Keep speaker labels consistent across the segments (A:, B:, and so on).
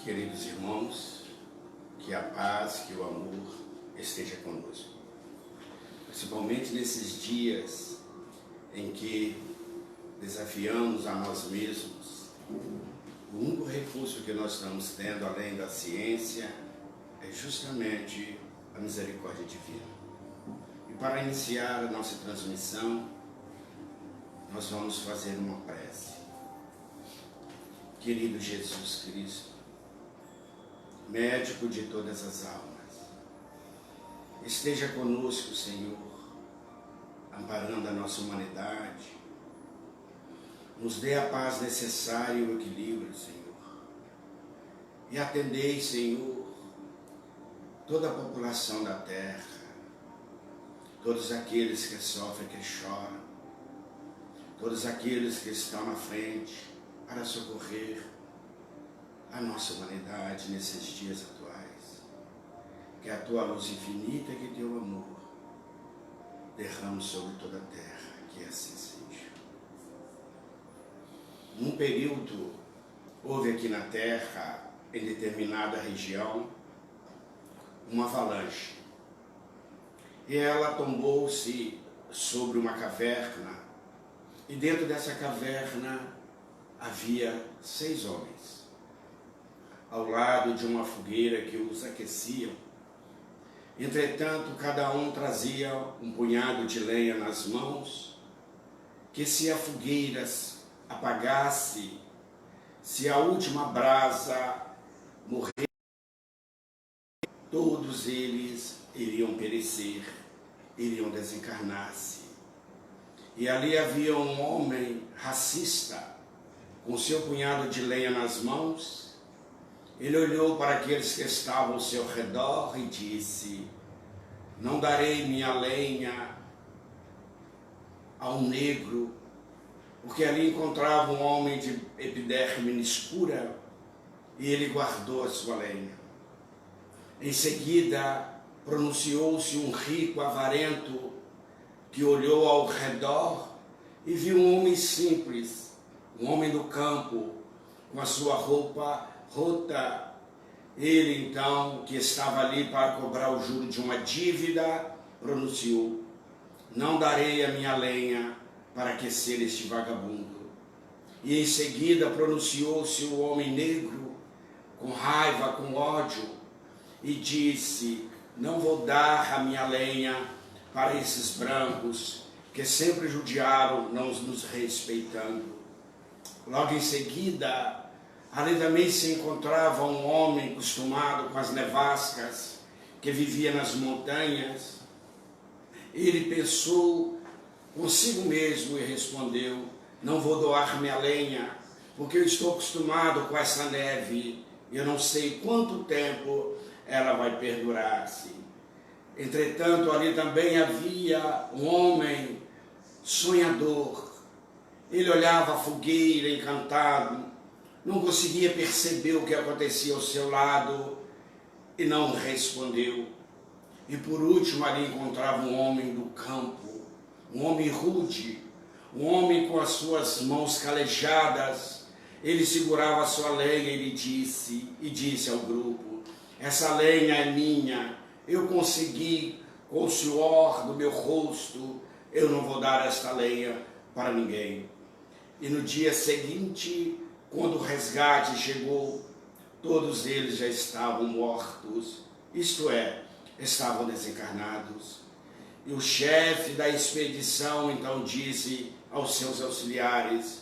A: Queridos irmãos, que a paz, que o amor esteja conosco. Principalmente nesses dias em que desafiamos a nós mesmos. O único recurso que nós estamos tendo, além da ciência, é justamente a misericórdia divina. E para iniciar a nossa transmissão, nós vamos fazer uma prece. Querido Jesus Cristo, médico de todas as almas, esteja conosco, Senhor, amparando a nossa humanidade, nos dê a paz necessária e o equilíbrio, Senhor, e atendei, Senhor, toda a população da terra, todos aqueles que sofrem, que choram, todos aqueles que estão na frente para socorrer a nossa humanidade nesses dias atuais. Que a tua luz infinita e que teu amor derrame sobre toda a terra, que assim seja. Num período, houve aqui na terra, em determinada região, uma avalanche. E ela tombou-se sobre uma caverna, e dentro dessa caverna havia 6 homens, ao lado de uma fogueira que os aqueciam. Entretanto, cada um trazia um punhado de lenha nas mãos, que se a fogueira apagasse, se a última brasa morresse, todos eles iriam perecer, iriam desencarnar-se. E ali havia um homem racista, com seu punhado de lenha nas mãos. Ele olhou para aqueles que estavam ao seu redor e disse: não darei minha lenha ao negro, porque ali encontrava um homem de epiderme escura, e ele guardou a sua lenha. Em seguida, pronunciou-se um rico avarento, que olhou ao redor e viu um homem simples, um homem do campo, com a sua roupa rota. Ele então, que estava ali para cobrar o juro de uma dívida, pronunciou: não darei a minha lenha para aquecer este vagabundo. E em seguida pronunciou-se o homem negro, com raiva, com ódio, e disse: não vou dar a minha lenha para esses brancos, que sempre judiaram, não nos respeitando. Logo em seguida, ali também se encontrava um homem acostumado com as nevascas, que vivia nas montanhas. Ele pensou consigo mesmo e respondeu: não vou doar minha lenha, porque eu estou acostumado com essa neve, e eu não sei quanto tempo ela vai perdurar-se. Entretanto, ali também havia um homem sonhador. Ele olhava a fogueira encantado, não conseguia perceber o que acontecia ao seu lado e não respondeu. E por último ali encontrava um homem do campo, um homem rude, um homem com as suas mãos calejadas. Ele segurava a sua lenha e disse ao grupo: essa lenha é minha, eu consegui com o suor do meu rosto, eu não vou dar esta lenha para ninguém. E no dia seguinte, quando o resgate chegou, todos eles já estavam mortos, isto é, estavam desencarnados. E o chefe da expedição então disse aos seus auxiliares: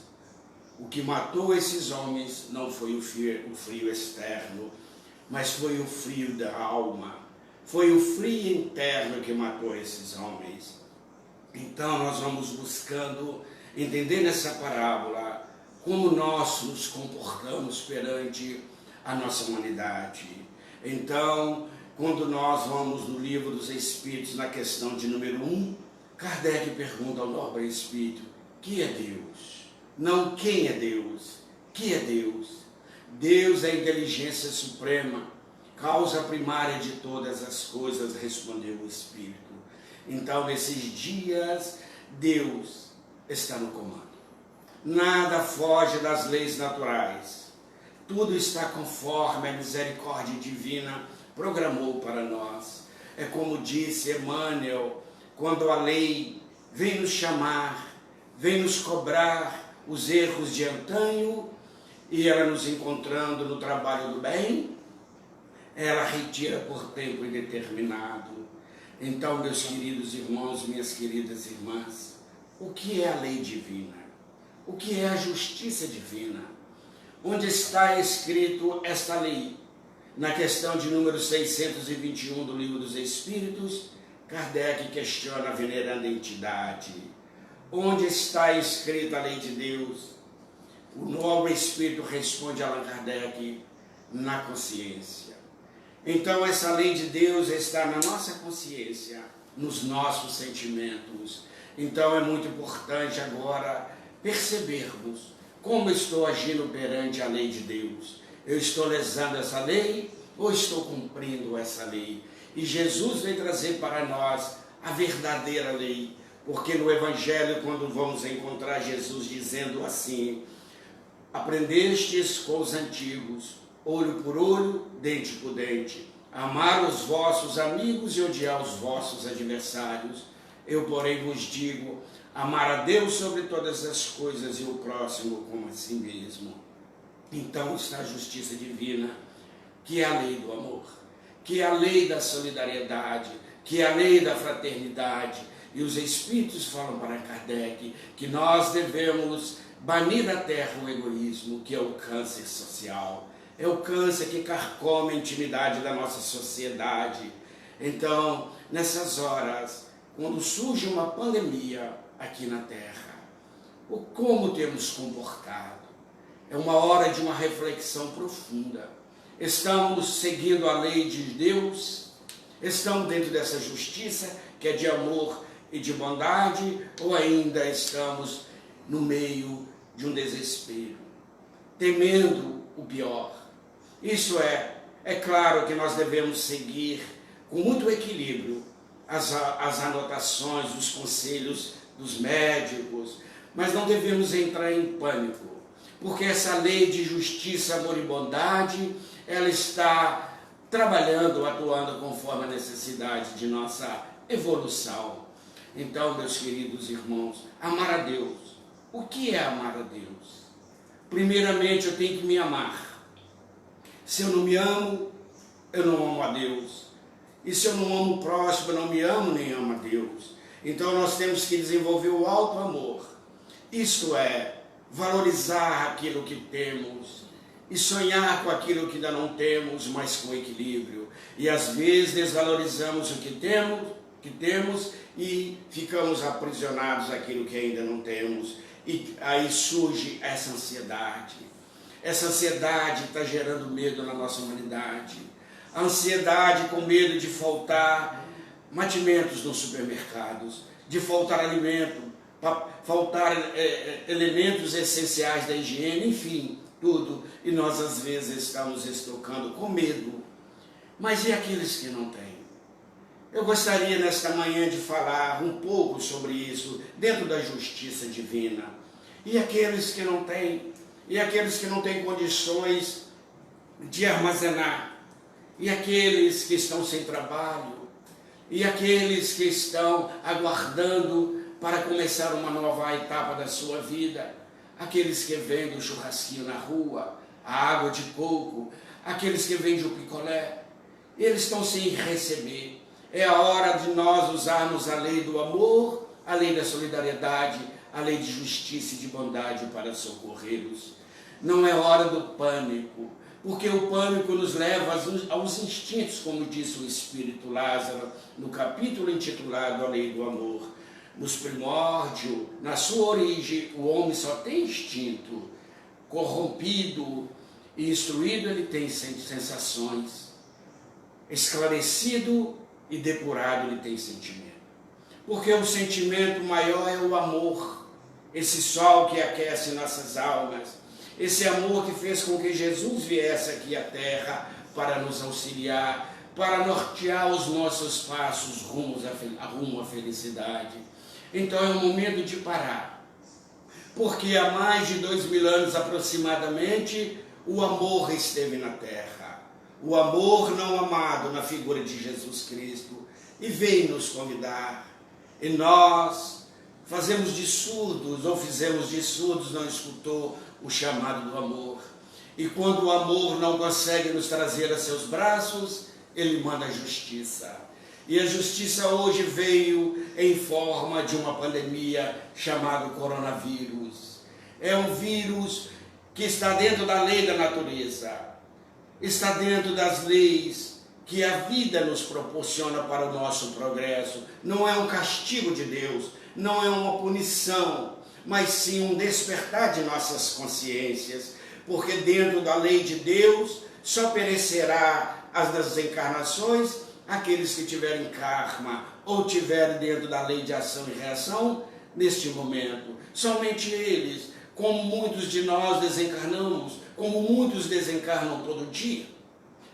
A: o que matou esses homens não foi o frio externo, mas foi o frio da alma, foi o frio interno que matou esses homens. Então nós vamos buscando entender nessa parábola como nós nos comportamos perante a nossa humanidade. Então, quando nós vamos no Livro dos Espíritos, na questão de número 1, Kardec pergunta ao nobre Espírito: que é Deus? Não quem é Deus, que é Deus? Deus é a inteligência suprema, causa primária de todas as coisas, respondeu o Espírito. Então, nesses dias, Deus está no comando. Nada foge das leis naturais. Tudo está conforme a misericórdia divina programou para nós. É como disse Emmanuel, quando a lei vem nos chamar, vem nos cobrar os erros de antanho, e ela nos encontrando no trabalho do bem, ela retira por tempo indeterminado. Então, meus queridos irmãos, minhas queridas irmãs, o que é a lei divina? O que é a justiça divina? Onde está escrito esta lei? Na questão de número 621 do Livro dos Espíritos, Kardec questiona a veneranda entidade. Onde está escrita a lei de Deus? O nobre Espírito responde a Allan Kardec: na consciência. Então essa lei de Deus está na nossa consciência, nos nossos sentimentos. Então é muito importante agora percebermos como estou agindo perante a lei de Deus. Eu estou lesando essa lei ou estou cumprindo essa lei? E Jesus veio trazer para nós a verdadeira lei, porque no Evangelho, quando vamos encontrar Jesus dizendo assim: aprendestes com os antigos, olho por olho, dente por dente, amar os vossos amigos e odiar os vossos adversários. Eu, porém, vos digo, amar a Deus sobre todas as coisas e o próximo como a si mesmo. Então está a justiça divina, que é a lei do amor, que é a lei da solidariedade, que é a lei da fraternidade. E os Espíritos falam para Kardec que nós devemos banir da terra o egoísmo, que é o câncer social. É o câncer que carcome a intimidade da nossa sociedade. Então, nessas horas, quando surge uma pandemia aqui na terra, como temos comportado? É uma hora de uma reflexão profunda. Estamos seguindo a lei de Deus? Estamos dentro dessa justiça, que é de amor e de bondade? Ou ainda estamos no meio de um desespero, temendo o pior? Isso é claro que nós devemos seguir com muito equilíbrio as anotações, os conselhos dos médicos, mas não devemos entrar em pânico, porque essa lei de justiça, amor e bondade, ela está trabalhando, atuando conforme a necessidade de nossa evolução. Então, meus queridos irmãos, amar a Deus. O que é amar a Deus? Primeiramente, eu tenho que me amar. Se eu não me amo, eu não amo a Deus. E se eu não amo o próximo, eu não me amo nem amo a Deus. Então nós temos que desenvolver o alto amor. Isto é, valorizar aquilo que temos e sonhar com aquilo que ainda não temos, mas com equilíbrio. E às vezes desvalorizamos o que temos e ficamos aprisionados àquilo que ainda não temos. E aí surge essa ansiedade. Essa ansiedade está gerando medo na nossa humanidade. A ansiedade com medo de faltar mantimentos nos supermercados, de faltar alimento, faltar elementos essenciais da higiene, enfim, tudo. E nós às vezes estamos estocando com medo. Mas e aqueles que não têm? Eu gostaria nesta manhã de falar um pouco sobre isso, dentro da justiça divina. E aqueles que não têm? E aqueles que não têm condições de armazenar? E aqueles que estão sem trabalho? E aqueles que estão aguardando para começar uma nova etapa da sua vida? Aqueles que vendem o churrasquinho na rua, a água de coco, aqueles que vendem o picolé, eles estão sem receber. É a hora de nós usarmos a lei do amor, a lei da solidariedade, a lei de justiça e de bondade para socorrê-los. Não é hora do pânico, porque o pânico nos leva aos instintos, como disse o Espírito Lázaro, no capítulo intitulado A Lei do Amor. Nos primórdios, na sua origem, o homem só tem instinto. Corrompido e instruído, ele tem sensações. Esclarecido e depurado, ele tem sentimento. Porque o sentimento maior é o amor, esse sol que aquece nossas almas, esse amor que fez com que Jesus viesse aqui à terra para nos auxiliar, para nortear os nossos passos rumo à felicidade. Então é o momento de parar, porque há mais de 2000 anos aproximadamente, o amor esteve na terra. O amor não amado na figura de Jesus Cristo. E veio nos convidar. E nós fazemos de surdos, ou fizemos de surdos, não escutou o chamado do amor. E quando o amor não consegue nos trazer a seus braços, ele manda a justiça. E a justiça hoje veio em forma de uma pandemia chamada coronavírus. É um vírus que está dentro da lei da natureza, está dentro das leis que a vida nos proporciona para o nosso progresso. Não é um castigo de Deus, não é uma punição, mas sim um despertar de nossas consciências, porque dentro da lei de Deus só perecerá as desencarnações aqueles que tiverem karma ou tiverem dentro da lei de ação e reação neste momento. Somente eles, como muitos de nós desencarnamos, como muitos desencarnam todo dia,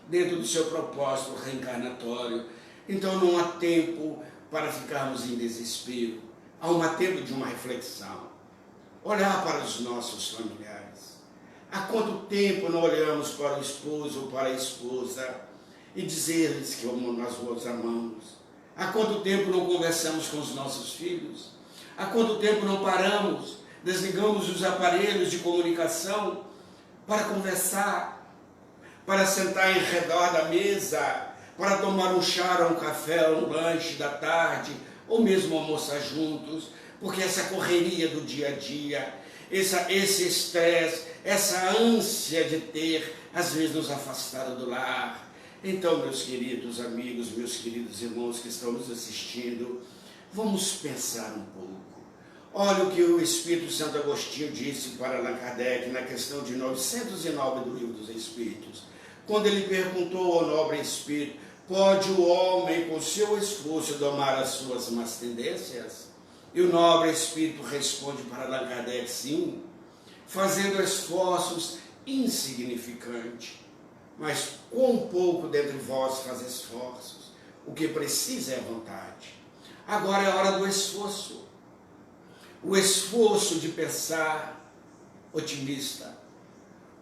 A: dentro do seu propósito reencarnatório. Então não há tempo para ficarmos em desespero. Há um tempo de uma reflexão. Olhar para os nossos familiares. Há quanto tempo não olhamos para o esposo ou para a esposa e dizer-lhes que nós os amamos? Há quanto tempo não conversamos com os nossos filhos? Há quanto tempo não paramos, desligamos os aparelhos de comunicação para conversar, para sentar em redor da mesa, para tomar um chá, um café, um lanche da tarde, ou mesmo almoçar juntos, porque essa correria do dia a dia, esse estresse, essa ânsia de ter, às vezes nos afastaram do lar. Então, meus queridos amigos, meus queridos irmãos que estão nos assistindo, vamos pensar um pouco. Olha o que o Espírito Santo Agostinho disse para Allan Kardec na questão de 909 do Livro dos Espíritos, quando ele perguntou ao nobre espírito: pode o homem, com seu esforço, domar as suas más tendências? E o nobre espírito responde para Allan Kardec: sim, fazendo esforços insignificantes. Mas quão pouco dentre vós faz esforços? O que precisa é vontade. Agora é a hora do esforço. O esforço de pensar otimista.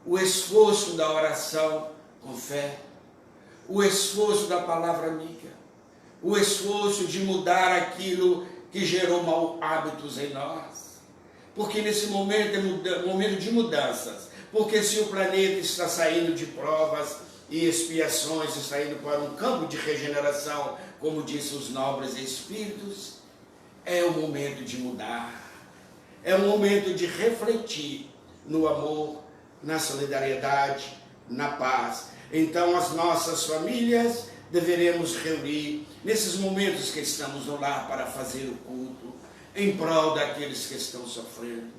A: O esforço da oração com fé. O esforço da palavra amiga. O esforço de mudar aquilo que gerou mau hábitos em nós. Porque nesse momento é momento de mudanças. Porque se o planeta está saindo de provas e expiações, está indo para um campo de regeneração, como disse os nobres espíritos, é o momento de mudar. É o momento de refletir no amor, na solidariedade, na paz. Então as nossas famílias deveremos reunir nesses momentos que estamos no lar para fazer o culto, em prol daqueles que estão sofrendo,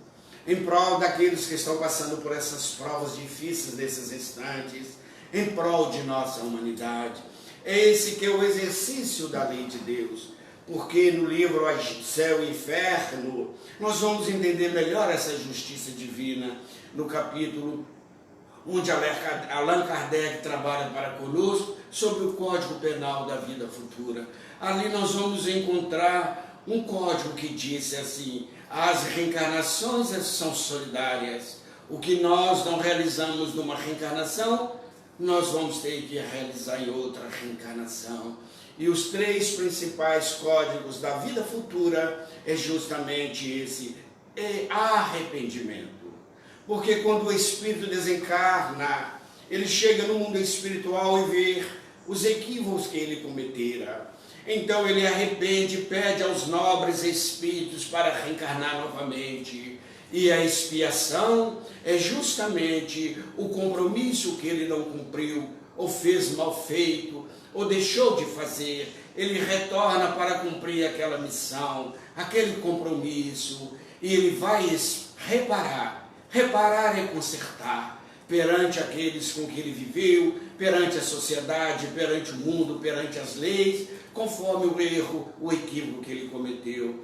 A: em prol daqueles que estão passando por essas provas difíceis nesses instantes, em prol de nossa humanidade. É esse que é o exercício da lei de Deus, porque no livro Céu e Inferno nós vamos entender melhor essa justiça divina, no capítulo onde Allan Kardec trabalha para conosco sobre o Código Penal da Vida Futura. Ali nós vamos encontrar um código que diz assim: as reencarnações são solidárias. O que nós não realizamos numa reencarnação, nós vamos ter que realizar em outra reencarnação. E os três principais códigos da vida futura é justamente esse: arrependimento. Porque quando o espírito desencarna, ele chega no mundo espiritual e vê os equívocos que ele cometera. Então ele arrepende, pede aos nobres espíritos para reencarnar novamente. E a expiação é justamente o compromisso que ele não cumpriu, ou fez mal feito, ou deixou de fazer. Ele retorna para cumprir aquela missão, aquele compromisso, e ele vai reparar. Reparar é consertar perante aqueles com que ele viveu, perante a sociedade, perante o mundo, perante as leis, conforme o erro, o equívoco que ele cometeu.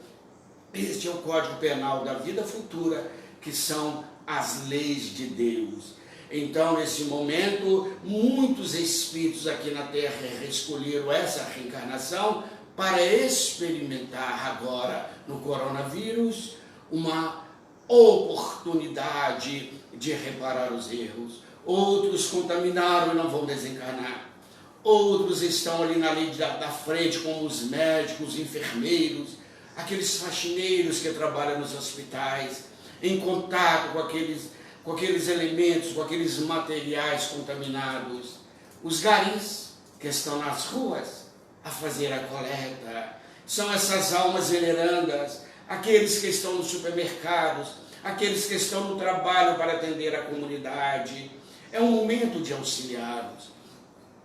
A: Este é o Código Penal da Vida Futura, que são as leis de Deus. Então, nesse momento, muitos espíritos aqui na Terra escolheram essa reencarnação para experimentar agora no coronavírus uma oportunidade de reparar os erros. Outros contaminaram e não vão desencarnar. Outros estão ali na linha da frente, como os médicos, os enfermeiros, aqueles faxineiros que trabalham nos hospitais, em contato com aqueles elementos, com aqueles materiais contaminados. Os garis que estão nas ruas a fazer a coleta. São essas almas venerandas, aqueles que estão nos supermercados, aqueles que estão no trabalho para atender a comunidade. É um momento de auxiliá-los,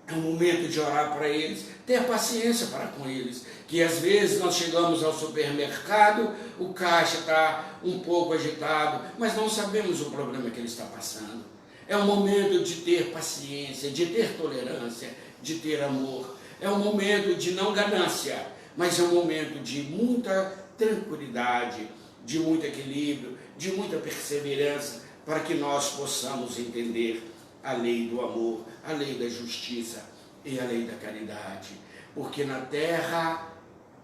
A: é um momento de orar para eles, ter paciência para com eles, que às vezes nós chegamos ao supermercado, o caixa está um pouco agitado, mas não sabemos o problema que ele está passando. É um momento de ter paciência, de ter tolerância, de ter amor. É um momento de não ganância, mas é um momento de muita tranquilidade, de muito equilíbrio, de muita perseverança, para que nós possamos entender a lei do amor, a lei da justiça e a lei da caridade. Porque na Terra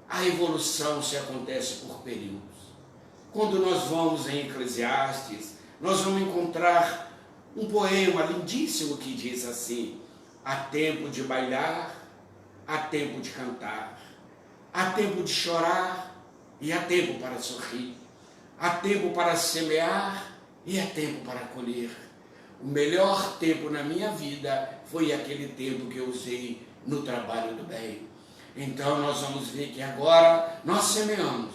A: a evolução se acontece por períodos. Quando nós vamos em Eclesiastes, nós vamos encontrar um poema lindíssimo que diz assim: há tempo de bailar, há tempo de cantar, há tempo de chorar e há tempo para sorrir, há tempo para semear e há tempo para colher. O melhor tempo na minha vida foi aquele tempo que eu usei no trabalho do bem. Então nós vamos ver que agora nós semeamos.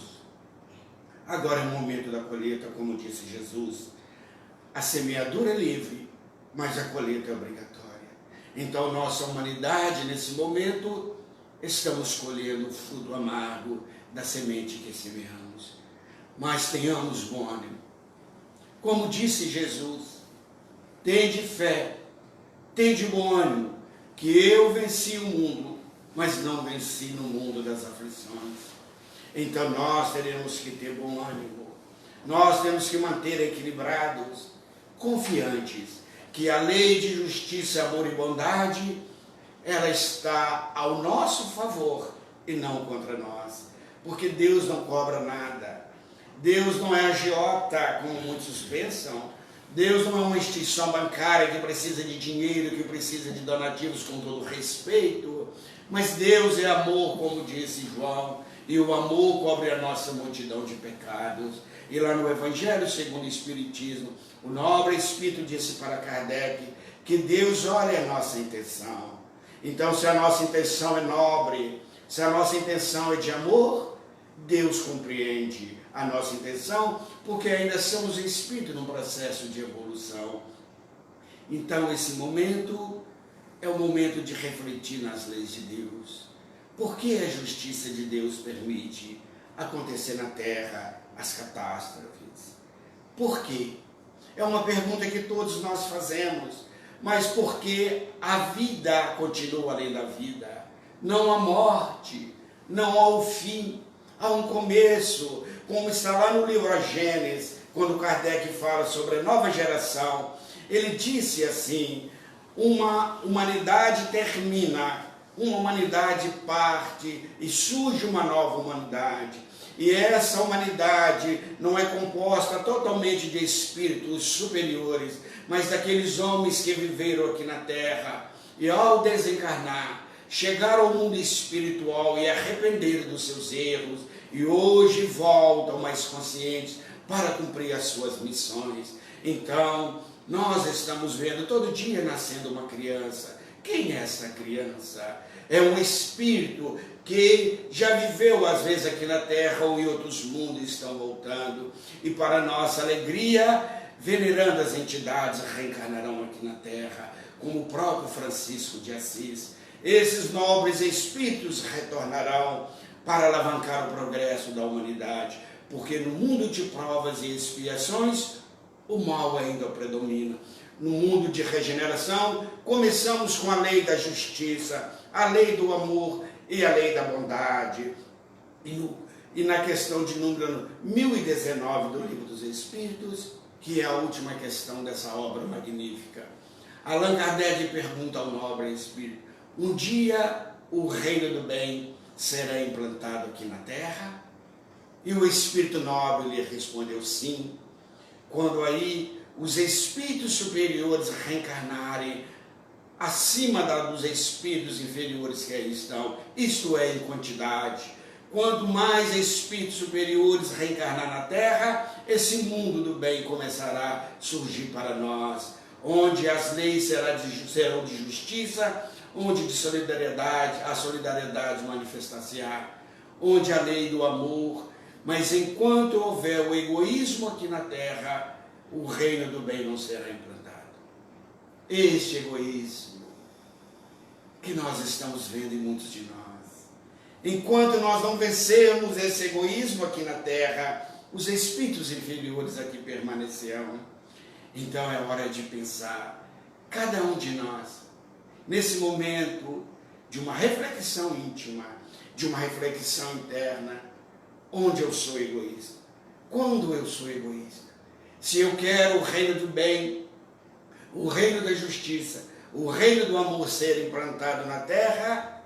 A: Agora é o momento da colheita, como disse Jesus. A semeadura é livre, mas a colheita é obrigatória. Então nossa humanidade, nesse momento, estamos colhendo o fruto amargo da semente que semeamos. Mas tenhamos bom ânimo. Como disse Jesus, tende fé, tende bom ânimo, que eu venci o mundo, mas não venci no mundo das aflições. Então nós teremos que ter bom ânimo, nós temos que manter equilibrados, confiantes, que a lei de justiça, amor e bondade, ela está ao nosso favor e não contra nós, porque Deus não cobra nada, Deus não é agiota, como muitos pensam. Deus não é uma instituição bancária que precisa de dinheiro, que precisa de donativos, com todo respeito, mas Deus é amor, como disse João, e o amor cobre a nossa multidão de pecados. E lá no Evangelho segundo o Espiritismo, o nobre Espírito disse para Kardec que Deus olha a nossa intenção. Então, se a nossa intenção é nobre, se a nossa intenção é de amor, Deus compreende a nossa intenção, porque ainda somos espírito num processo de evolução. Então esse momento é o momento de refletir nas leis de Deus. Por que a justiça de Deus permite acontecer na Terra as catástrofes? Por quê? É uma pergunta que todos nós fazemos, mas por que a vida continua além da vida? Não há morte, não há o fim, há um começo, como está lá no livro A Gênesis, quando Kardec fala sobre a nova geração. Ele disse assim: uma humanidade termina, uma humanidade parte e surge uma nova humanidade. E essa humanidade não é composta totalmente de espíritos superiores, mas daqueles homens que viveram aqui na Terra e ao desencarnar, chegaram ao mundo espiritual e arrependeram dos seus erros, e hoje voltam mais conscientes para cumprir as suas missões. Então, nós estamos vendo todo dia nascendo uma criança. Quem é essa criança? É um espírito que já viveu às vezes aqui na Terra ou em outros mundos, estão voltando. E para nossa alegria, venerando as entidades, reencarnarão aqui na Terra, como o próprio Francisco de Assis. Esses nobres espíritos retornarão para alavancar o progresso da humanidade, porque no mundo de provas e expiações, o mal ainda predomina. No mundo de regeneração, começamos com a lei da justiça, a lei do amor e a lei da bondade. E na questão de número 1019 do Livro dos Espíritos, que é a última questão dessa obra magnífica, Allan Kardec pergunta ao nobre espírito: um dia o reino do bem será implantado aqui na Terra? E o espírito nobre lhe respondeu sim. quando aí os espíritos superiores reencarnarem acima dos espíritos inferiores que aí estão, isto é, em quantidade. Quanto mais espíritos superiores reencarnar na Terra, esse mundo do bem começará a surgir para nós, onde as leis serão de justiça, onde de solidariedade, a solidariedade manifestar-se-á, onde a lei do amor. Mas enquanto houver o egoísmo aqui na Terra, o reino do bem não será implantado. Este egoísmo que nós estamos vendo em muitos de nós. Enquanto nós não vencermos esse egoísmo aqui na Terra, os espíritos inferiores aqui permanecerão. Então é hora de pensar, cada um de nós, nesse momento de uma reflexão íntima, de uma reflexão interna, onde eu sou egoísta? Quando eu sou egoísta? Se eu quero o reino do bem, o reino da justiça, o reino do amor ser implantado na Terra,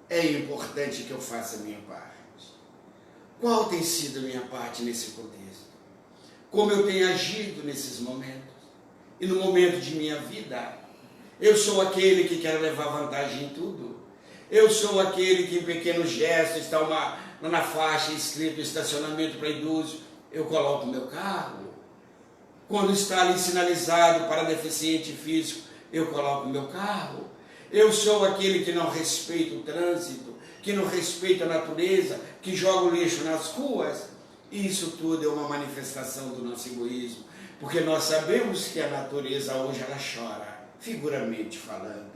A: é importante que eu faça a minha parte. Qual tem sido a minha parte nesse contexto? Como eu tenho agido nesses momentos? E no momento de minha vida? Eu sou aquele que quer levar vantagem em tudo? Eu sou aquele que em pequenos gestos está na faixa escrito estacionamento para idoso, eu coloco o meu carro? Quando está ali sinalizado para deficiente físico, eu coloco o meu carro? Eu sou aquele que não respeita o trânsito, que não respeita a natureza, que joga o lixo nas ruas? Isso tudo é uma manifestação do nosso egoísmo, porque nós sabemos que a natureza hoje ela chora, figuramente falando.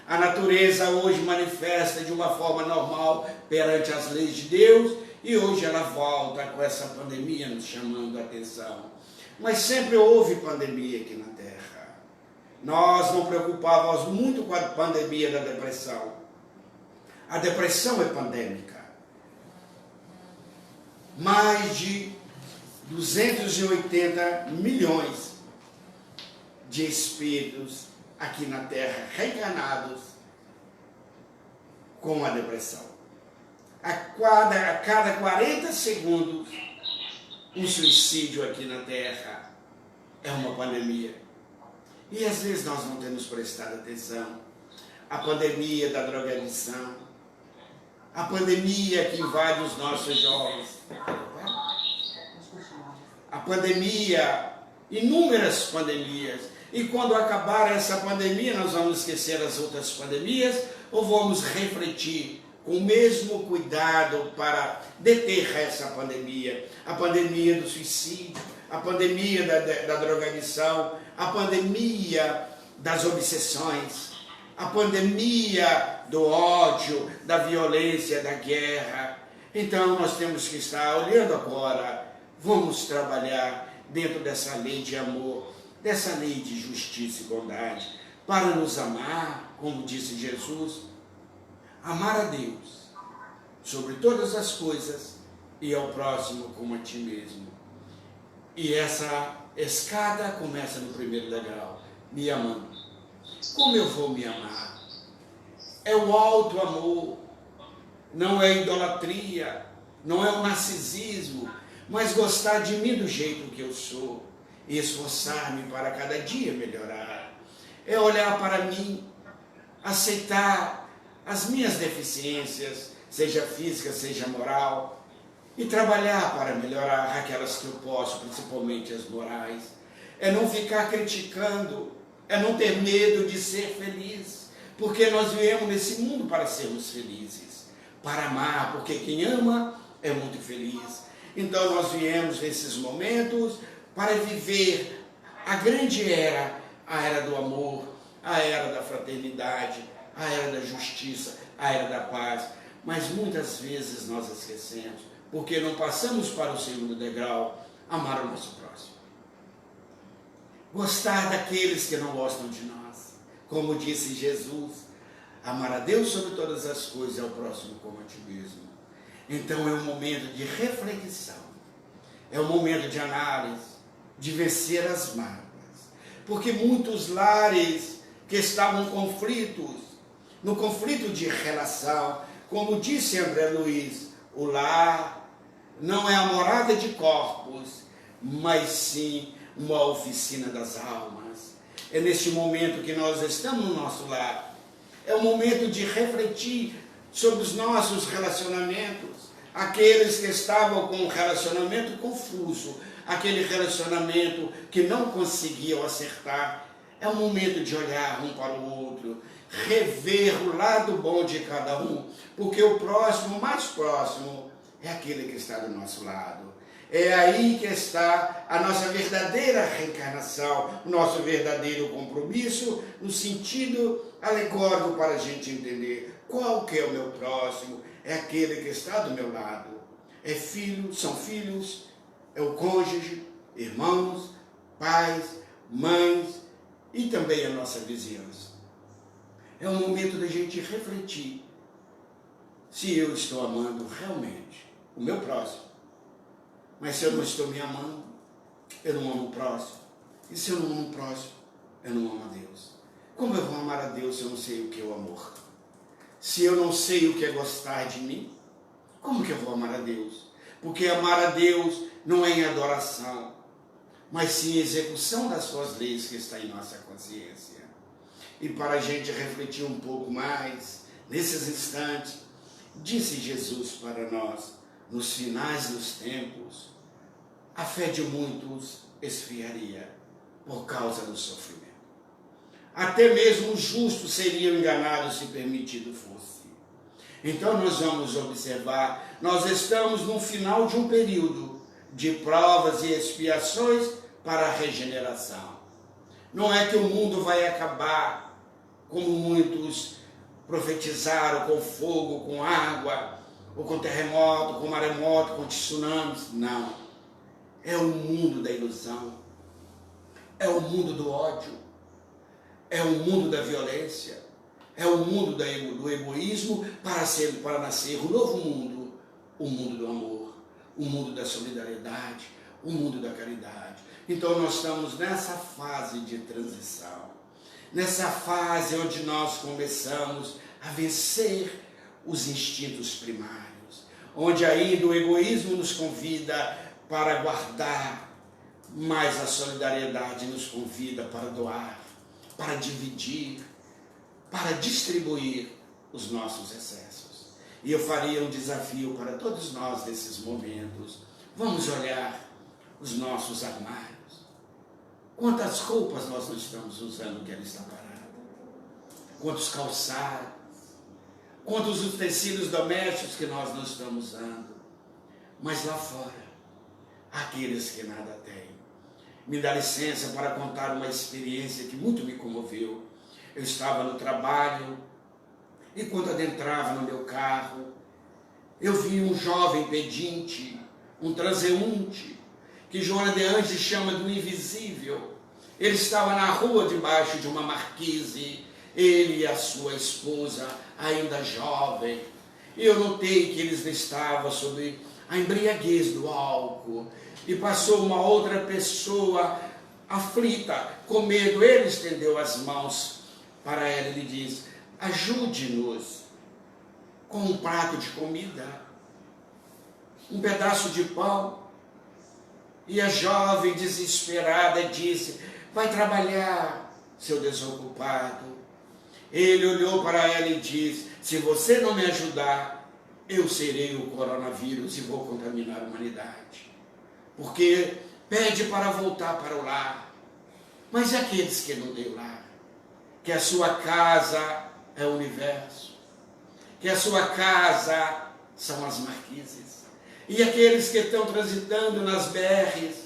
A: A natureza hoje manifesta de uma forma normal perante as leis de Deus, e hoje ela volta com essa pandemia nos chamando a atenção. Mas sempre houve pandemia aqui na Terra. Nós não preocupávamos muito com a pandemia da depressão. A depressão é pandêmica. Mais de 280 milhões de espíritos aqui na Terra reencarnados com a depressão. A cada 40 segundos, um suicídio aqui na Terra é uma pandemia. E às vezes nós não temos prestado atenção. A pandemia da drogadição, a pandemia que invade os nossos jovens, a pandemia, inúmeras pandemias. E quando acabar essa pandemia, nós vamos esquecer as outras pandemias ou vamos refletir com o mesmo cuidado para deter essa pandemia? A pandemia do suicídio, a pandemia da drogadição, a pandemia das obsessões, a pandemia do ódio, da violência, da guerra. Então nós temos que estar olhando agora, vamos trabalhar dentro dessa lei de amor, dessa lei de justiça e bondade, para nos amar, como disse Jesus, amar a Deus sobre todas as coisas e ao próximo como a ti mesmo. E essa escada começa no primeiro degrau, me amando. Como eu vou me amar? É o alto amor, não é idolatria, não é o narcisismo, mas gostar de mim do jeito que eu sou e esforçar-me para cada dia melhorar. É olhar para mim, aceitar as minhas deficiências, seja física, seja moral, e trabalhar para melhorar aquelas que eu posso, principalmente as morais. É não ficar criticando, é não ter medo de ser feliz, porque nós viemos nesse mundo para sermos felizes, para amar, porque quem ama é muito feliz. Então nós viemos nesses momentos para viver a grande era, a era do amor, a era da fraternidade, a era da justiça, a era da paz. Mas muitas vezes nós esquecemos, porque não passamos para o segundo degrau, amar o nosso próximo. Gostar daqueles que não gostam de nós. Como disse Jesus, amar a Deus sobre todas as coisas e ao próximo como a ti mesmo. Então é um momento de reflexão, é um momento de análise, de vencer as mágoas. Porque muitos lares que estavam conflitos, no conflito de relação, como disse André Luiz, o lar não é a morada de corpos, mas sim uma oficina das almas. É neste momento que nós estamos no nosso lar. É o momento de refletir sobre os nossos relacionamentos. Aqueles que estavam com um relacionamento confuso, aquele relacionamento que não conseguiam acertar. É o momento de olhar um para o outro, rever o lado bom de cada um, porque o próximo, o mais próximo, é aquele que está do nosso lado. É aí que está a nossa verdadeira reencarnação, o nosso verdadeiro compromisso, no sentido alegórico para a gente entender qual que é o meu próximo. É aquele que está do meu lado. É filho, são filhos, é o cônjuge, irmãos, pais, mães e também a nossa vizinhança. É um momento da gente refletir se eu estou amando realmente o meu próximo. Mas se eu não estou me amando, eu não amo o próximo. E se eu não amo o próximo, eu não amo a Deus. Como eu vou amar a Deus se eu não sei o que é o amor? Se eu não sei o que é gostar de mim, como que eu vou amar a Deus? Porque amar a Deus não é em adoração, mas sim em execução das suas leis que está em nossa consciência. E para a gente refletir um pouco mais, nesses instantes, disse Jesus para nós, nos finais dos tempos, a fé de muitos esfriaria por causa do sofrimento. Até mesmo os justos seriam enganados se permitido fosse. Então nós vamos observar, nós estamos no final de um período de provas e expiações para a regeneração. Não é que o mundo vai acabar, como muitos profetizaram, com fogo, com água, ou com terremoto, com maremoto, com tsunamis. Não. É o mundo da ilusão. É o mundo do ódio. É o mundo da violência. É o mundo do egoísmo para nascer o novo mundo. O mundo do amor. O mundo da solidariedade. O mundo da caridade. Então nós estamos nessa fase de transição. Nessa fase onde nós começamos a vencer os instintos primários, onde ainda o egoísmo nos convida para guardar, mas a solidariedade nos convida para doar, para dividir, para distribuir os nossos excessos. E eu faria um desafio para todos nós nesses momentos. Vamos olhar os nossos armários. Quantas roupas nós não estamos usando que ela está parada? Quantos calçados? Quantos utensílios domésticos que nós não estamos usando? Mas lá fora, aqueles que nada têm. Me dá licença para contar uma experiência que muito me comoveu. Eu estava no trabalho e quando adentrava no meu carro, eu vi um jovem pedinte, um transeunte, que Joana de Anjos chama do invisível. Ele estava na rua debaixo de uma marquise, ele e a sua esposa, ainda jovem. Eu notei que eles estavam sob a embriaguez do álcool. E passou uma outra pessoa aflita, com medo. Ele estendeu as mãos para ela e lhe disse: ajude-nos com um prato de comida, um pedaço de pão. E a jovem desesperada disse: vai trabalhar, seu desocupado. Ele olhou para ela e disse: se você não me ajudar, eu serei o coronavírus e vou contaminar a humanidade. Porque pede para voltar para o lar. Mas e aqueles que não têm lar? Que a sua casa é o universo. Que a sua casa são as marquises. E aqueles que estão transitando nas BRs,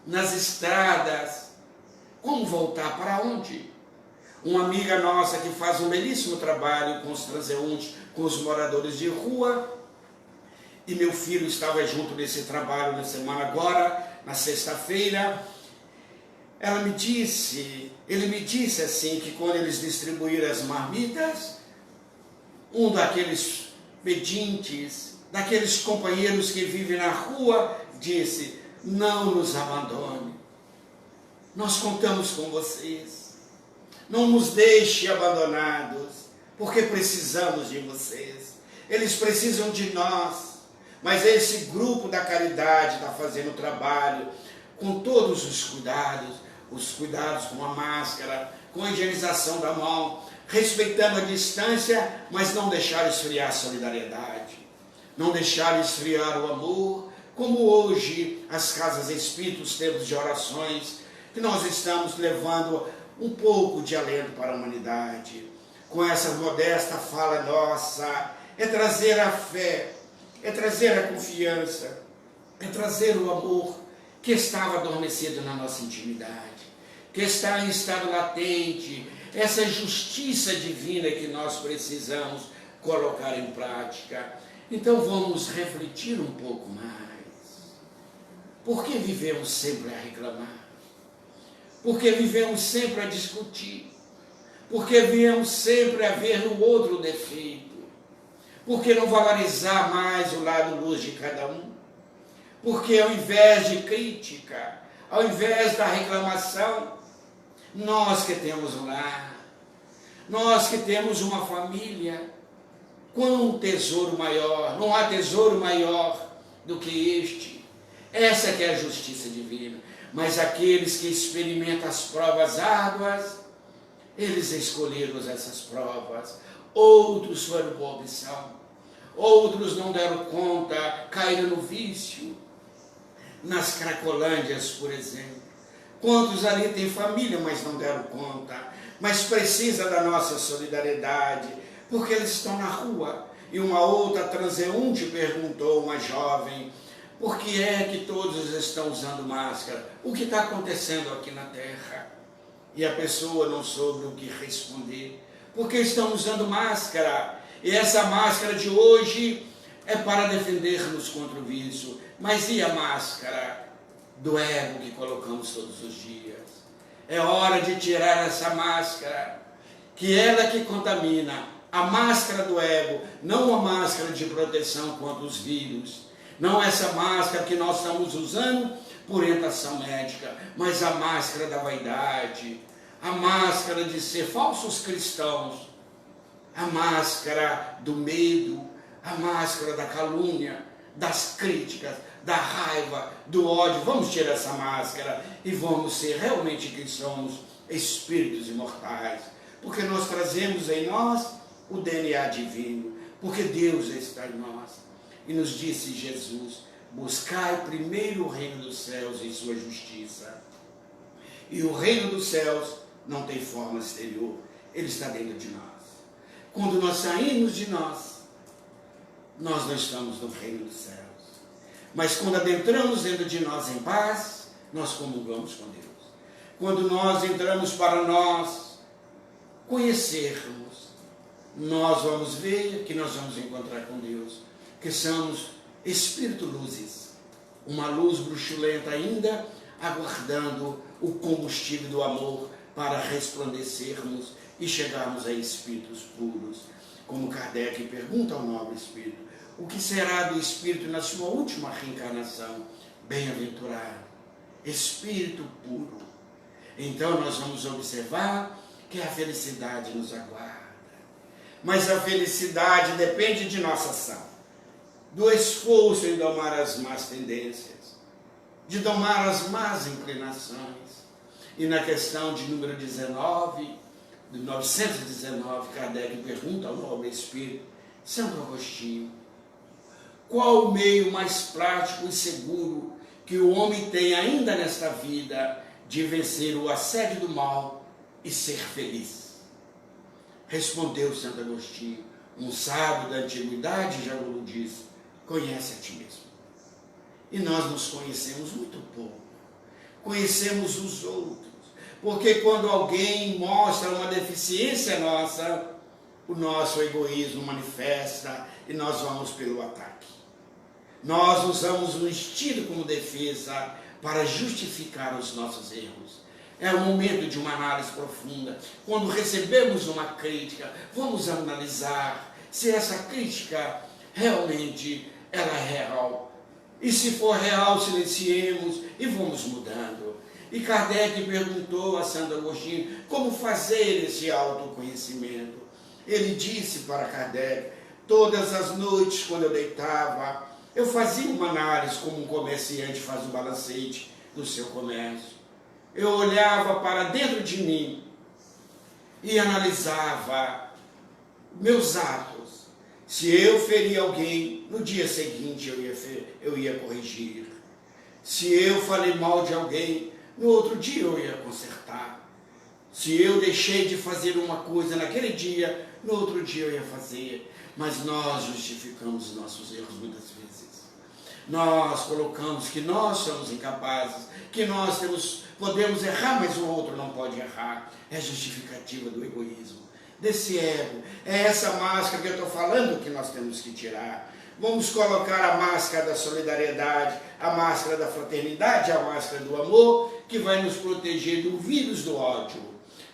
A: nas estradas, como voltar para onde? Uma amiga nossa que faz um belíssimo trabalho com os transeuntes, com os moradores de rua, e meu filho estava junto nesse trabalho na semana agora, na sexta-feira. Ele me disse assim, que quando eles distribuíram as marmitas, um daqueles pedintes, daqueles companheiros que vivem na rua, disse: não nos abandone, nós contamos com vocês, não nos deixe abandonados, porque precisamos de vocês, eles precisam de nós. Mas esse grupo da caridade está fazendo o trabalho com todos os cuidados com a máscara, com a higienização da mão, respeitando a distância, mas não deixar esfriar a solidariedade, não deixar esfriar o amor, como hoje as casas espíritas, tempos de orações, que nós estamos levando um pouco de alento para a humanidade. Com essa modesta fala nossa, é trazer a fé, é trazer a confiança, é trazer o amor que estava adormecido na nossa intimidade, que está em estado latente, essa justiça divina que nós precisamos colocar em prática. Então vamos refletir um pouco mais. Por que vivemos sempre a reclamar? Por que vivemos sempre a discutir? Por que vivemos sempre a ver no outro o defeito? Por que não valorizar mais o lado luz de cada um? Porque ao invés de crítica, ao invés da reclamação, nós que temos um lar, nós que temos uma família, quão tesouro maior, não há tesouro maior do que este. Essa que é a justiça divina. Mas aqueles que experimentam as provas árduas, eles escolheram essas provas. Outros foram boa opção. Outros não deram conta, caíram no vício. Nas Cracolândias, por exemplo. Quantos ali têm família, mas não deram conta. Mas precisa da nossa solidariedade, porque eles estão na rua. E uma outra transeunte perguntou, uma jovem, por que é que todos estão usando máscara? O que está acontecendo aqui na Terra? E a pessoa não soube o que responder. Porque estão usando máscara. E essa máscara de hoje é para defender-nos contra o vício. Mas e a máscara do ego que colocamos todos os dias? É hora de tirar essa máscara, que ela que contamina. A máscara do ego, não a máscara de proteção contra os vírus. Não essa máscara que nós estamos usando por orientação médica, mas a máscara da vaidade, a máscara de ser falsos cristãos, a máscara do medo, a máscara da calúnia, das críticas, da raiva, do ódio. Vamos tirar essa máscara e vamos ser realmente quem somos, espíritos imortais, porque nós trazemos em nós o DNA divino, porque Deus está em nós. E nos disse Jesus, buscai primeiro o reino dos céus e sua justiça. E o reino dos céus não tem forma exterior, ele está dentro de nós. Quando nós saímos de nós, nós não estamos no reino dos céus. Mas quando adentramos dentro de nós em paz, nós comungamos com Deus. Quando nós entramos para nós conhecermos, nós vamos ver que nós vamos encontrar com Deus. Que somos espírito luzes, uma luz bruxulenta ainda, aguardando o combustível do amor para resplandecermos e chegarmos a espíritos puros. Como Kardec pergunta ao nobre espírito, o que será do espírito na sua última reencarnação? Bem-aventurado, espírito puro. Então nós vamos observar que a felicidade nos aguarda. Mas a felicidade depende de nossa ação, do esforço em domar as más tendências, de domar as más inclinações. E na questão de número 19, de 919, Kardec pergunta ao nobre espírito, Santo Agostinho, qual o meio mais prático e seguro que o homem tem ainda nesta vida de vencer o assédio do mal e ser feliz? Respondeu Santo Agostinho, um sábio da antiguidade já nos disse, conhece a ti mesmo. E nós nos conhecemos muito pouco. Conhecemos os outros. Porque quando alguém mostra uma deficiência nossa, o nosso egoísmo manifesta e nós vamos pelo ataque. Nós usamos o instinto como defesa para justificar os nossos erros. É o momento de uma análise profunda. Quando recebemos uma crítica, vamos analisar se essa crítica realmente ela é real. E se for real, silenciemos e vamos mudando. E Kardec perguntou a Santo Agostinho como fazer esse autoconhecimento. Ele disse para Kardec, todas as noites quando eu deitava, eu fazia uma análise como um comerciante faz um balancete do seu comércio. Eu olhava para dentro de mim e analisava meus atos. Se eu ferir alguém, no dia seguinte eu ia corrigir. Se eu falei mal de alguém, no outro dia eu ia consertar. Se eu deixei de fazer uma coisa naquele dia, no outro dia eu ia fazer. Mas nós justificamos os nossos erros muitas vezes. Nós colocamos que nós somos incapazes, que nós podemos errar, mas o outro não pode errar. É justificativa do egoísmo, desse ego. É essa máscara que eu estou falando que nós temos que tirar. Vamos colocar a máscara da solidariedade, a máscara da fraternidade, a máscara do amor, que vai nos proteger do vírus do ódio,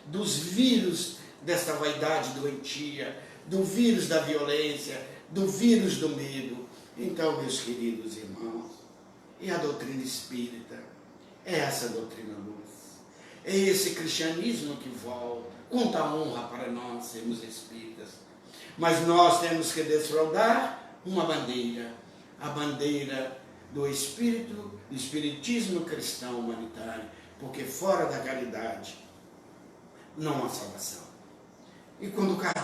A: dos vírus desta vaidade doentia, do vírus da violência, do vírus do medo. Então, meus queridos irmãos, e a doutrina espírita? É essa doutrina luz. É esse cristianismo que volta. Quanta honra para nós sermos espíritas. Mas nós temos que desfraldar uma bandeira. A bandeira do espírito, do espiritismo cristão humanitário. Porque fora da caridade não há salvação. E quando o cara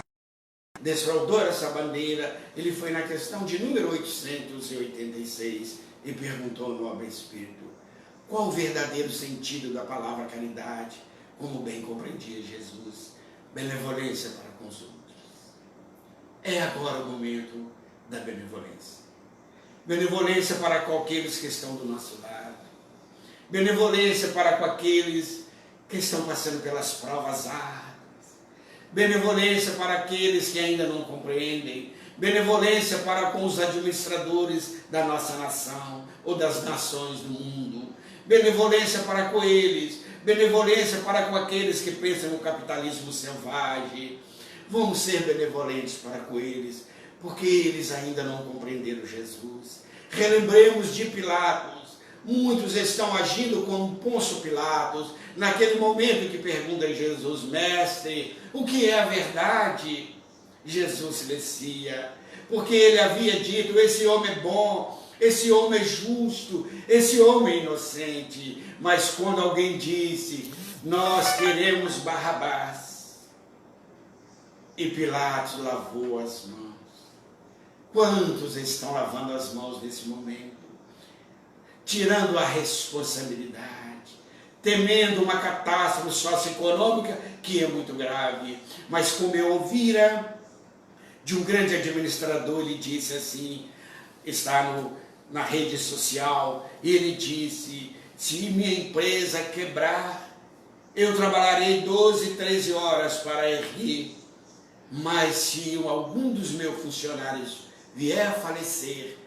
A: desfraldou essa bandeira, ele foi na questão de número 886 e perguntou ao nobre espírito: qual o verdadeiro sentido da palavra caridade, como bem compreendia Jesus? Benevolência para com os outros. É agora o momento da benevolência. Benevolência para com aqueles que estão do nosso lado. Benevolência para com aqueles que estão passando pelas provas árduas. Benevolência para aqueles que ainda não compreendem. Benevolência para com os administradores da nossa nação ou das nações do mundo. Benevolência para com eles. Benevolência para com aqueles que pensam no capitalismo selvagem. Vamos ser benevolentes para com eles, porque eles ainda não compreenderam Jesus. Relembremos de Pilatos. Muitos estão agindo como Pôncio Pilatos, naquele momento que perguntam a Jesus: mestre, o que é a verdade? Jesus silencia, porque ele havia dito: esse homem é bom, esse homem é justo, esse homem é inocente. Mas quando alguém disse: nós queremos Barrabás, e Pilatos lavou as mãos. Quantos estão lavando as mãos nesse momento? Tirando a responsabilidade, temendo uma catástrofe socioeconômica que é muito grave. Mas como eu ouvira de um grande administrador, ele disse assim, está na rede social, e ele disse: se minha empresa quebrar, eu trabalharei 12, 13 horas para erguer, mas se algum dos meus funcionários vier a falecer,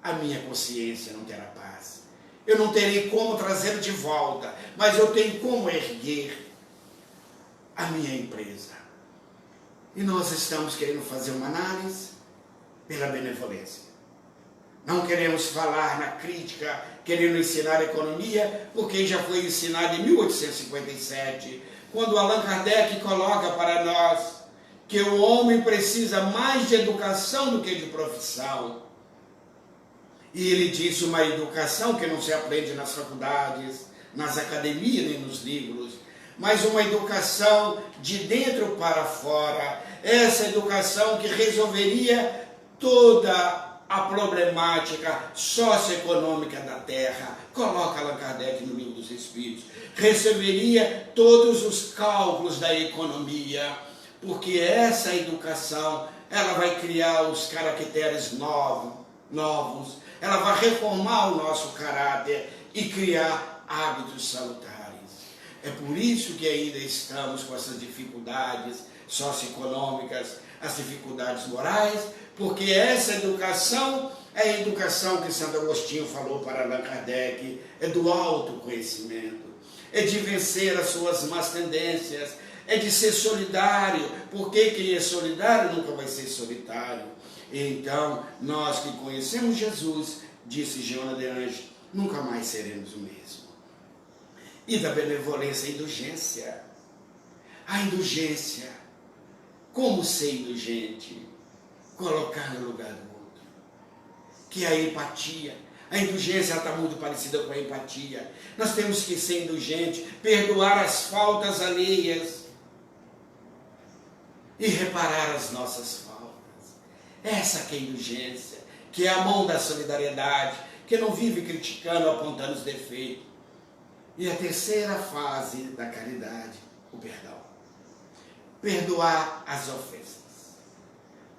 A: a minha consciência não terá paz. Eu não terei como trazê-lo de volta, mas eu tenho como erguer a minha empresa. E nós estamos querendo fazer uma análise pela benevolência. Não queremos falar na crítica, querendo ensinar a economia, porque já foi ensinado em 1857, quando Allan Kardec coloca para nós que o homem precisa mais de educação do que de profissão. E ele disse: uma educação que não se aprende nas faculdades, nas academias nem nos livros, mas uma educação de dentro para fora. Essa educação que resolveria toda a problemática socioeconômica da Terra. Coloca Allan Kardec no Livro dos Espíritos. Resolveria todos os cálculos da economia, porque essa educação, ela vai criar os caracteres novos, ela vai reformar o nosso caráter e criar hábitos salutares. É por isso que ainda estamos com essas dificuldades socioeconômicas, as dificuldades morais, porque essa educação é a educação que Santo Agostinho falou para Allan Kardec, é do autoconhecimento, é de vencer as suas más tendências, é de ser solidário, porque quem é solidário nunca vai ser solitário. Então, nós que conhecemos Jesus, disse Joana de Anjos, nunca mais seremos o mesmo. E da benevolência, a indulgência. A indulgência. Como ser indulgente? Colocar no lugar do outro. Que é a empatia. A indulgência está muito parecida com a empatia. Nós temos que ser indulgentes, perdoar as faltas alheias e reparar as nossas faltas. Essa que é a indulgência, que é a mão da solidariedade, que não vive criticando, apontando os defeitos. E a terceira fase da caridade, o perdão. Perdoar as ofensas.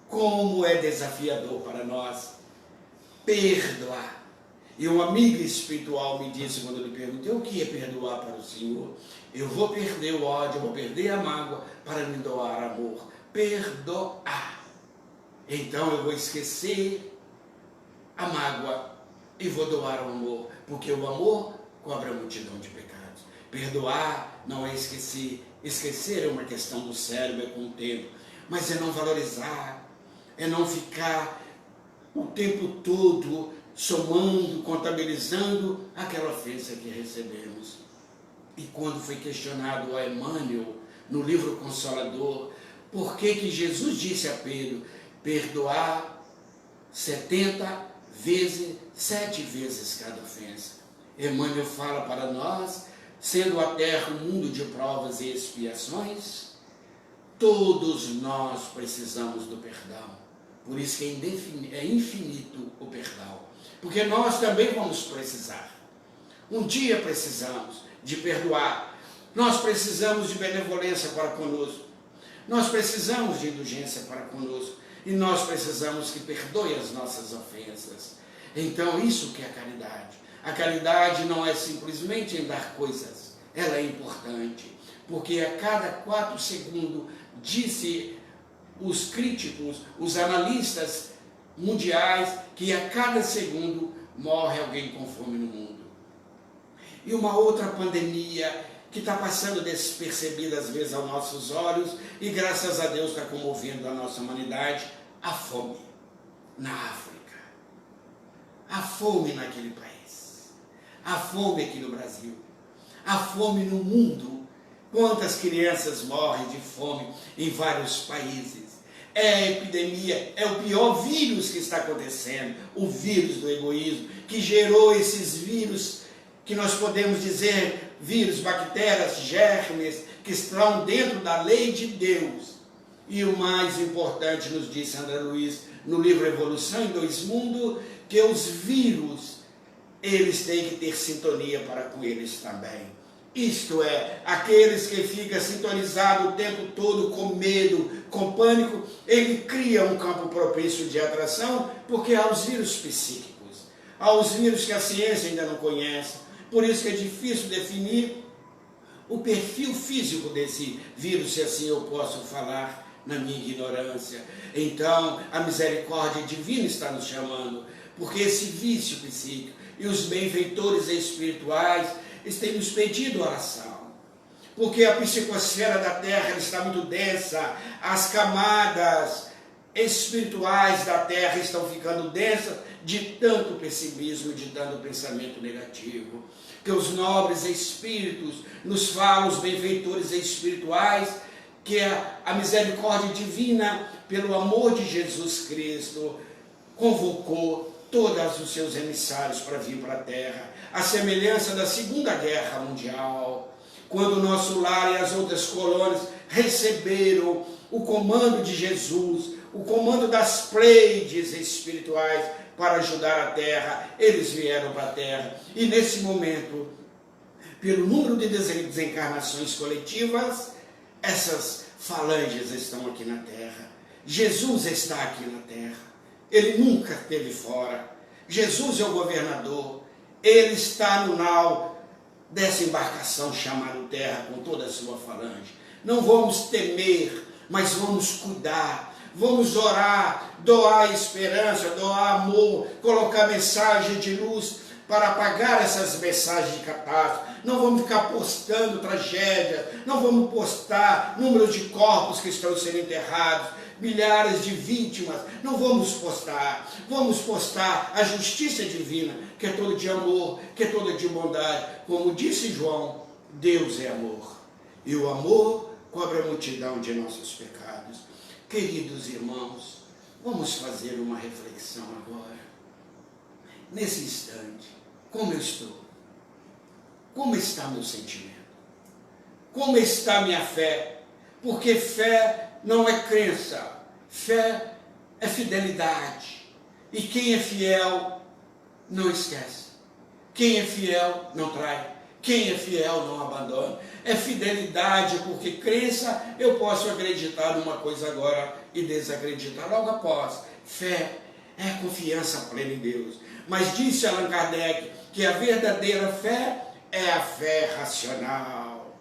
A: Como é desafiador para nós perdoar. E um amigo espiritual me disse, quando eu lhe perguntei o que é perdoar para o Senhor, eu vou perder o ódio, eu vou perder a mágoa para me doar amor. Perdoar. Então eu vou esquecer a mágoa e vou doar o amor, porque o amor cobre a multidão de pecados. Perdoar não é esquecer. Esquecer é uma questão do cérebro, é com o tempo. Mas é não valorizar, é não ficar o tempo todo somando, contabilizando aquela ofensa que recebemos. E quando foi questionado a Emmanuel, no livro Consolador, por que Jesus disse a Pedro, perdoar 70 vezes, 7 vezes cada ofensa. Emmanuel fala para nós, sendo a terra um mundo de provas e expiações, todos nós precisamos do perdão. Por isso que é infinito o perdão. Porque nós também vamos precisar. Um dia precisamos de perdoar. Nós precisamos de benevolência para conosco. Nós precisamos de indulgência para conosco. E nós precisamos que perdoe as nossas ofensas. Então, isso que é a caridade. A caridade não é simplesmente em dar coisas. Ela é importante. Porque a cada 4 segundos, disse os críticos, os analistas mundiais, que a cada segundo morre alguém com fome no mundo. E uma outra pandemia que está passando despercebida às vezes aos nossos olhos e graças a Deus está comovendo a nossa humanidade, a fome na África, a fome naquele país, a fome aqui no Brasil, a fome no mundo. Quantas crianças morrem de fome em vários países. É a epidemia, é o pior vírus que está acontecendo, o vírus do egoísmo, que gerou esses vírus, que nós podemos dizer, vírus, bactérias, germes, que estão dentro da lei de Deus. E o mais importante, nos disse André Luiz, no livro Evolução em Dois Mundos, que os vírus, eles têm que ter sintonia para com eles também. Isto é, aqueles que ficam sintonizados o tempo todo com medo, com pânico, ele cria um campo propício de atração, porque há os vírus psíquicos, há os vírus que a ciência ainda não conhece, por isso que é difícil definir o perfil físico desse vírus, se assim eu posso falar na minha ignorância. Então, a misericórdia divina está nos chamando, porque esse vício psíquico e os benfeitores espirituais, eles têm nos pedido oração, porque a psicosfera da Terra está muito densa, as camadas espirituais da Terra estão ficando densas de tanto pessimismo, de tanto pensamento negativo, que os nobres espíritos nos falam, os benfeitores espirituais, que a misericórdia divina, pelo amor de Jesus Cristo, convocou todos os seus emissários para vir para a Terra, a semelhança da Segunda Guerra Mundial, quando o nosso lar e as outras colônias receberam o comando de Jesus, o comando das Pleiades espirituais para ajudar a Terra, eles vieram para a Terra, e nesse momento, pelo número de desencarnações coletivas, essas falanges estão aqui na Terra. Jesus está aqui na Terra. Ele nunca esteve fora. Jesus é o governador. Ele está no nau dessa embarcação chamada Terra com toda a sua falange. Não vamos temer, mas vamos cuidar. Vamos orar, doar esperança, doar amor, colocar mensagem de luz para apagar essas mensagens de catástrofe. Não vamos ficar postando tragédias, não vamos postar números de corpos que estão sendo enterrados, milhares de vítimas, não vamos postar. Vamos postar a justiça divina, que é toda de amor, que é toda de bondade. Como disse João, Deus é amor. E o amor cobre a multidão de nossos pecados. Queridos irmãos, vamos fazer uma reflexão agora. nesse instante, como eu estou? Como está meu sentimento? Como está minha fé? Porque fé não é crença, fé é fidelidade. E quem é fiel não esquece. Quem é fiel não trai. Quem é fiel não abandona. É fidelidade, porque crença eu posso acreditar numa coisa agora e desacreditar logo após. Fé é confiança plena em Deus. Mas disse Allan Kardec que a verdadeira fé é a fé racional.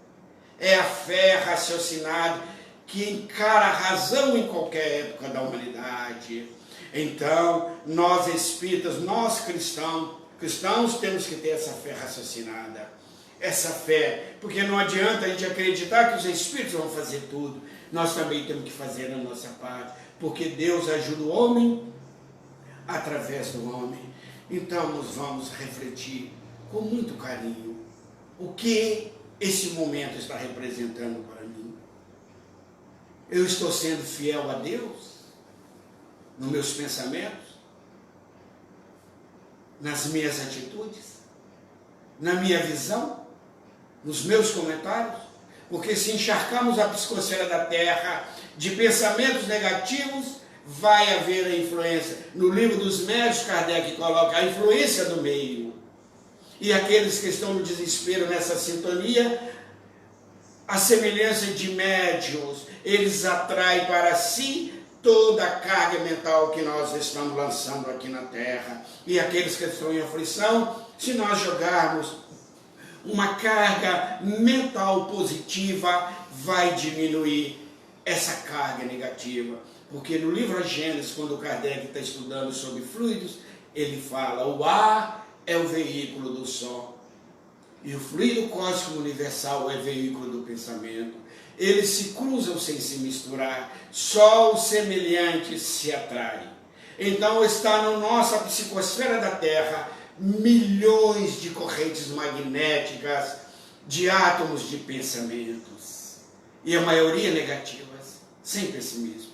A: É a fé raciocinada que encara a razão em qualquer época da humanidade. Então, nós espíritas, nós cristãos temos que ter essa fé raciocinada. Essa fé, porque não adianta a gente acreditar que os espíritos vão fazer tudo. Nós também temos que fazer a nossa parte, porque Deus ajuda o homem através do homem. Então, nós vamos refletir com muito carinho o que esse momento está representando para mim. Eu estou sendo fiel a Deus nos meus pensamentos, nas minhas atitudes, na minha visão, nos meus comentários? Porque se encharcarmos a psicosfera da Terra de pensamentos negativos, vai haver a influência. No livro dos médios, Kardec coloca a influência do meio. E aqueles que estão no desespero nessa sintonia, a semelhança de médios, eles atraem para si toda a carga mental que nós estamos lançando aqui na Terra. E aqueles que estão em aflição, se nós jogarmos uma carga mental positiva, vai diminuir essa carga negativa. Porque no livro A Gênesis, quando Kardec está estudando sobre fluidos, ele fala: o ar é o veículo do som. E o fluido cósmico universal é veículo do pensamento. Eles se cruzam sem se misturar. Só os semelhantes se atraem. Então está na nossa psicosfera da Terra milhões de correntes magnéticas, de átomos de pensamentos. E a maioria negativas, sem pessimismo,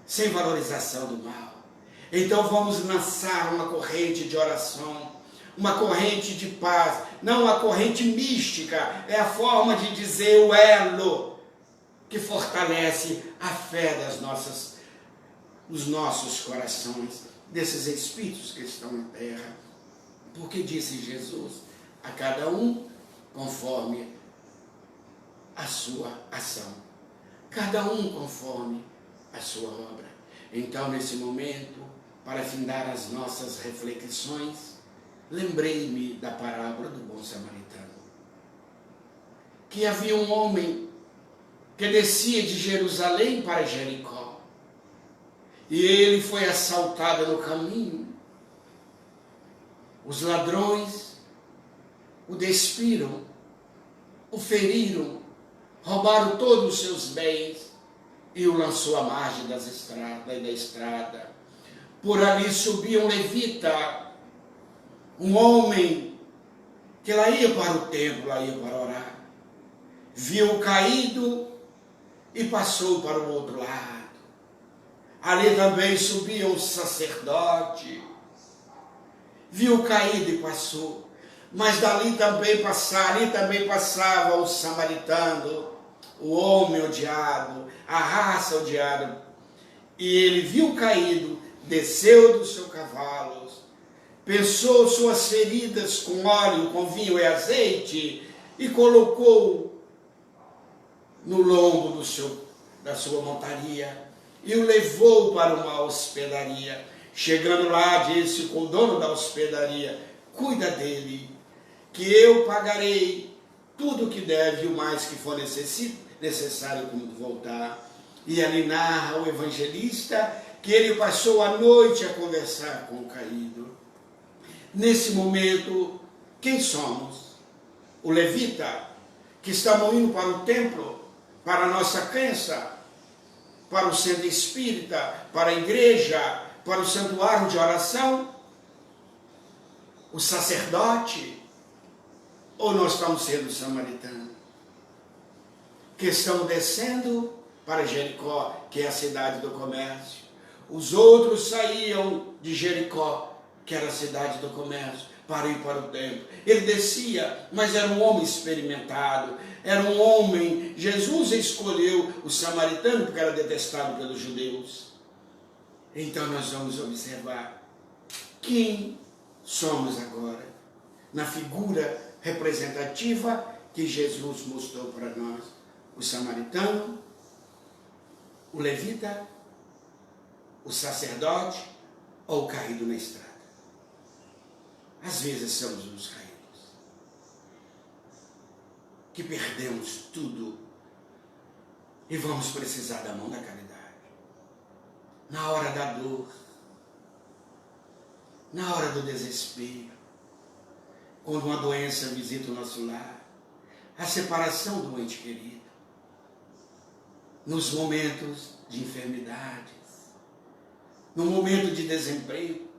A: sem valorização do mal. Então vamos lançar uma corrente de oração, uma corrente de paz, não uma corrente mística, é a forma de dizer o elo que fortalece a fé dos nossos corações, desses espíritos que estão na terra. Porque disse Jesus, a cada um conforme a sua ação, cada um conforme a sua obra. Então, nesse momento, para findar as nossas reflexões, lembrei-me da parábola do bom samaritano. Que havia um homem que descia de Jerusalém para Jericó. E ele foi assaltado no caminho. Os ladrões o despiram, o feriram, roubaram todos os seus bens e o lançou à margem da estrada. Por ali subia um levita, um homem que lá ia para o templo, lá ia para orar. Viu caído e passou para o outro lado. Ali também subia um sacerdote, viu caído e passou. Mas dali também passava o samaritano, o homem odiado, a raça odiada. E ele viu caído, desceu do seu cavalo, pensou suas feridas com óleo, com vinho e azeite e colocou no lombo da sua montaria e o levou para uma hospedaria. Chegando lá, disse com o dono da hospedaria: cuida dele, que eu pagarei tudo o que deve e o mais que for necessário quando voltar. E ali narra o evangelista que ele passou a noite a conversar com o caído. Nesse momento, quem somos? O levita, que estamos indo para o templo, para a nossa crença, para o centro espírita, para a igreja, para o santuário de oração? O sacerdote? Ou nós estamos sendo samaritanos? Que estão descendo para Jericó, que é a cidade do comércio. Os outros saíam de Jericó, que era a cidade do comércio, para ir para o templo. Ele descia, mas era um homem experimentado, era um homem. Jesus escolheu o samaritano porque era detestado pelos judeus. Então nós vamos observar quem somos agora, na figura representativa que Jesus mostrou para nós: o samaritano, o levita, o sacerdote ou o caído na estrada. Às vezes somos os caídos, que perdemos tudo e vamos precisar da mão da caridade. Na hora da dor, na hora do desespero, quando uma doença visita o nosso lar, a separação do ente querido, nos momentos de enfermidades, no momento de desemprego,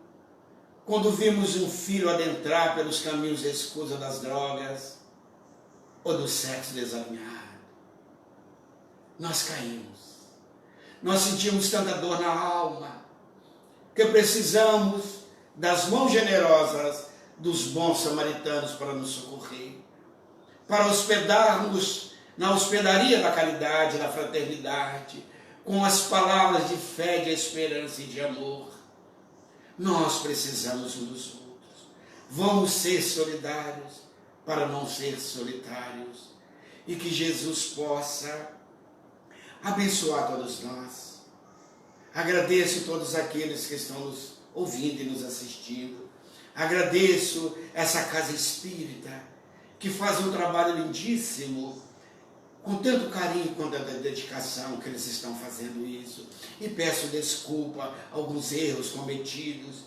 A: quando vimos um filho adentrar pelos caminhos escusos das drogas ou do sexo desalinhado, nós caímos. Nós sentimos tanta dor na alma que precisamos das mãos generosas dos bons samaritanos para nos socorrer, para hospedarmos na hospedaria da caridade, da fraternidade, com as palavras de fé, de esperança e de amor. Nós precisamos uns dos outros. Vamos ser solidários para não ser solitários. E que Jesus possa abençoar todos nós. Agradeço a todos aqueles que estão nos ouvindo e nos assistindo. Agradeço essa casa espírita, que faz um trabalho lindíssimo, com tanto carinho e com tanta dedicação que eles estão fazendo isso. E peço desculpa a alguns erros cometidos,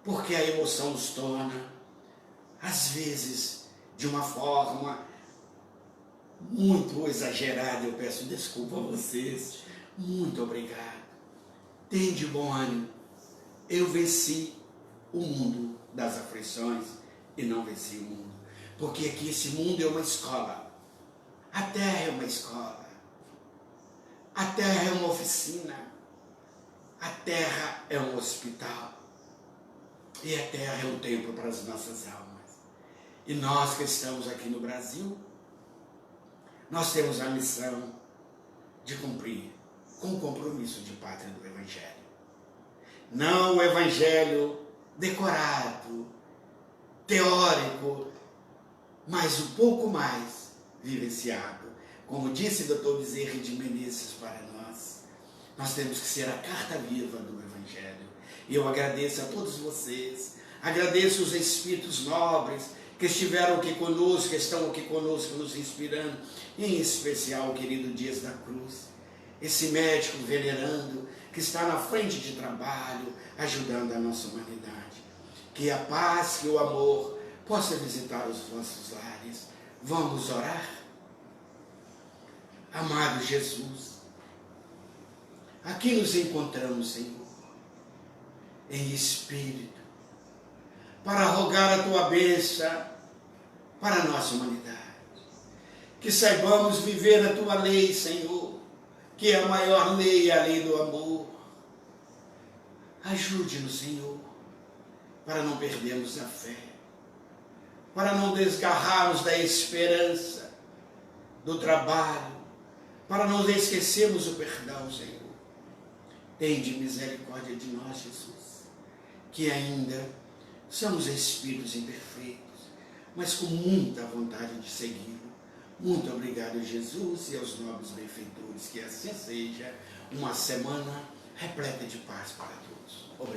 A: porque a emoção nos torna, às vezes, de uma forma muito exagerada. Eu peço desculpa a vocês. Muito obrigado. Tende bom ânimo. Eu venci o mundo das aflições e não venci o mundo. Porque aqui esse mundo é uma escola. A terra é uma escola. A terra é uma oficina. A terra é um hospital. E a terra é um templo para as nossas almas. E nós que estamos aqui no Brasil, nós temos a missão de cumprir com o compromisso de pátria do Evangelho. Não o Evangelho decorado, teórico, mas um pouco mais vivenciado. Como disse Dr. Bezerra de Menezes para nós temos que ser a carta viva do Evangelho. E eu agradeço a todos vocês, agradeço os espíritos nobres que estiveram aqui conosco, que estão aqui conosco nos inspirando, em especial o querido Dias da Cruz, esse médico venerando que está na frente de trabalho, ajudando a nossa humanidade. Que a paz, que o amor possa visitar os vossos lares. Vamos orar? Amado Jesus, aqui nos encontramos, Senhor, em espírito, para rogar a Tua bênção para a nossa humanidade. Que saibamos viver a Tua lei, Senhor, que é a maior lei, a lei do amor. Ajude-nos, Senhor, para não perdermos a fé, para não desgarrarmos da esperança, do trabalho, para não esquecermos o perdão, Senhor. Tende misericórdia de nós, Jesus, que ainda somos espíritos imperfeitos, mas com muita vontade de segui-lo. Muito obrigado, Jesus, e aos nobres benfeitores, que assim seja uma semana repleta de paz para todos. Obrigado.